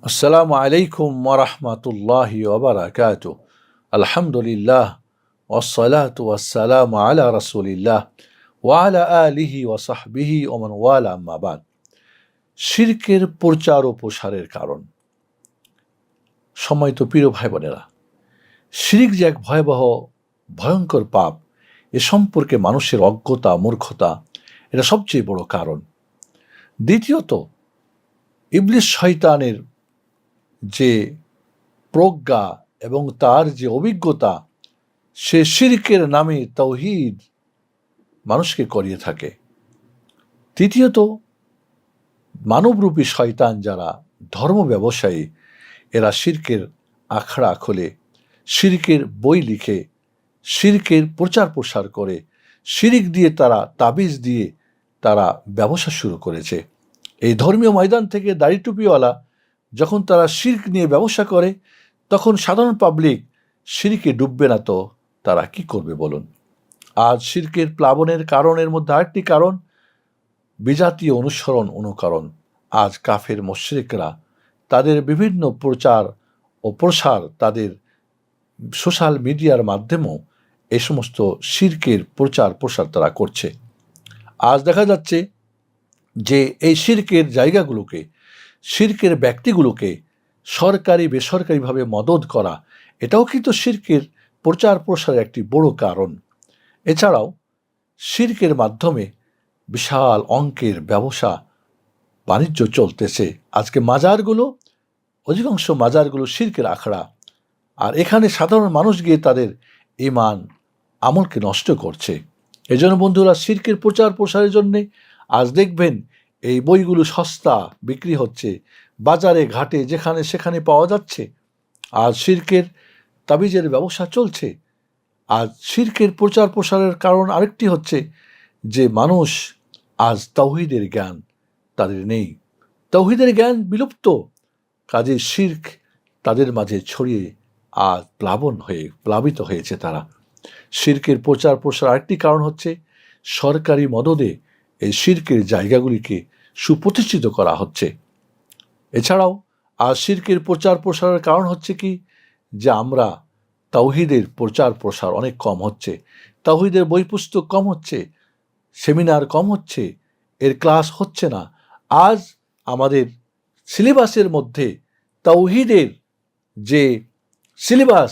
আসসালামু আলাইকুম ওরহমতুল্লাহি ওবারাকাতু। আলহামদুলিল্লাহ ওয়াসসালাতু ওয়াসসালামু আলা রাসূলিল্লাহ ওয়া আলা আলিহি ওয়া সাহবিহি ওয়া মান ওয়ালা আম্মা বাদ। শিরকের প্রচার ও প্রসারের কারণ। সম্মানিত প্রিয় ভাই বোনেরা, শিরক যে এক ভয়াবহ ভয়ঙ্কর পাপ, এ সম্পর্কে মানুষের অজ্ঞতা মূর্খতা এটা সবচেয়ে বড় কারণ। দ্বিতীয়ত, ইবলিস শয়তানের যে প্রজ্ঞা এবং তার যে অভিজ্ঞতা, সে শিরকের নামে তাওহীদ মানুষকে করিয়ে থাকে। তৃতীয়ত, মানবরূপী শয়তান যারা ধর্ম ব্যবসায়ী, এরা শিরকের আখড়া খোলে, শিরকের বই লিখে, শিরকের প্রচার প্রসার করে, শিরক দিয়ে তারা তাবিজ দিয়ে তারা ব্যবসা শুরু করেছে। এই ধর্মীয় ময়দান থেকে দাড়ি টুপিওয়ালা যখন তারা শিরক নিয়ে ব্যবসা করে, তখন সাধারণ পাবলিক শিরকে ডুববে না তো তারা কি করবে বলুন? আজ শিরকের প্লাবনের কারণের মধ্যে আরেকটি কারণ বিজাতীয় অনুকরণ। আজ কাফের মুশরিকরা তাদের বিভিন্ন প্রচার ও প্রসার, তাদের সোশ্যাল মিডিয়ার মাধ্যমেও এই সমস্ত শিরকের প্রচার প্রসার তারা করছে। আজ দেখা যাচ্ছে যে এই শিরকের জায়গাগুলোকে, শিরকের ব্যক্তিগুলোকে সরকারি বেসরকারিভাবে মদদ করা, এটাও কিন্তু শিরকের প্রচার প্রসারের একটি বড় কারণ। এছাড়াও শিরকের মাধ্যমে বিশাল অঙ্কের ব্যবসা বাণিজ্য চলতেছে। আজকে অধিকাংশ মাজারগুলো শিরকের আখড়া, আর এখানে সাধারণ মানুষ গিয়ে তাদের ঈমান আমলকে নষ্ট করছে। এজন্য বন্ধুরা, শিরকের প্রচার প্রসারের জন্যে আজ দেখবেন এই বইগুলো সস্তা বিক্রি হচ্ছে, বাজারে ঘাটে যেখানে সেখানে পাওয়া যাচ্ছে। আজ শিরকের তাবিজের ব্যবসা চলছে। আজ শিরকের প্রচার প্রসারের কারণ আরেকটি হচ্ছে যে মানুষ আজ তাওহীদের জ্ঞান তাদের নেই, তাওহীদের জ্ঞান বিলুপ্ত, কাজে শিরক তাদের মাঝে ছড়িয়ে আজ প্লাবিত হয়েছে তারা। শিরকের প্রচার প্রসার আরেকটি কারণ হচ্ছে সরকারি মদদে এই শিরকের জায়গাগুলিকে সুপ্রতিষ্ঠিত করা হচ্ছে। এছাড়াও আজ শিরকের প্রচার প্রসারের কারণ হচ্ছে কি, যে আমরা তাওহীদের প্রচার প্রসার অনেক কম হচ্ছে, তাওহীদের বই পুস্তক কম হচ্ছে, সেমিনার কম হচ্ছে, এর ক্লাস হচ্ছে না। আজ আমাদের সিলেবাসের মধ্যে তাওহীদের যে সিলেবাস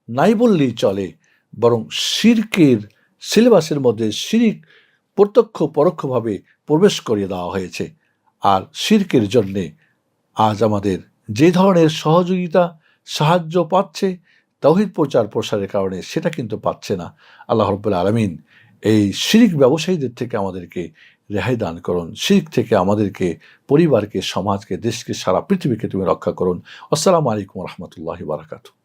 নাই বললেই চলে, বরং শিরকের সিলেবাসের মধ্যে শিরক প্রত্যক্ষ পরোক্ষভাবে প্রবেশ করিয়ে দেওয়া হয়েছে। আর শিরকের জন্যে আজ আমাদের যে ধরনের সাহায্য পাচ্ছে তাওহীদ প্রচার প্রসারের কারণে, সেটা কিন্তু পাচ্ছে না। আল্লাহ রাব্বুল আলামিন এই শিরক ব্যবসায়ীদের থেকে আমাদেরকে রেহাই দান করুন। শিরক থেকে আমাদেরকে, পরিবারকে, সমাজকে, দেশকে, সারা পৃথিবীকে তুমি রক্ষা করুন। আসসালামু আলাইকুম ওয়া রাহমাতুল্লাহি ওয়া বারাকাতুহু।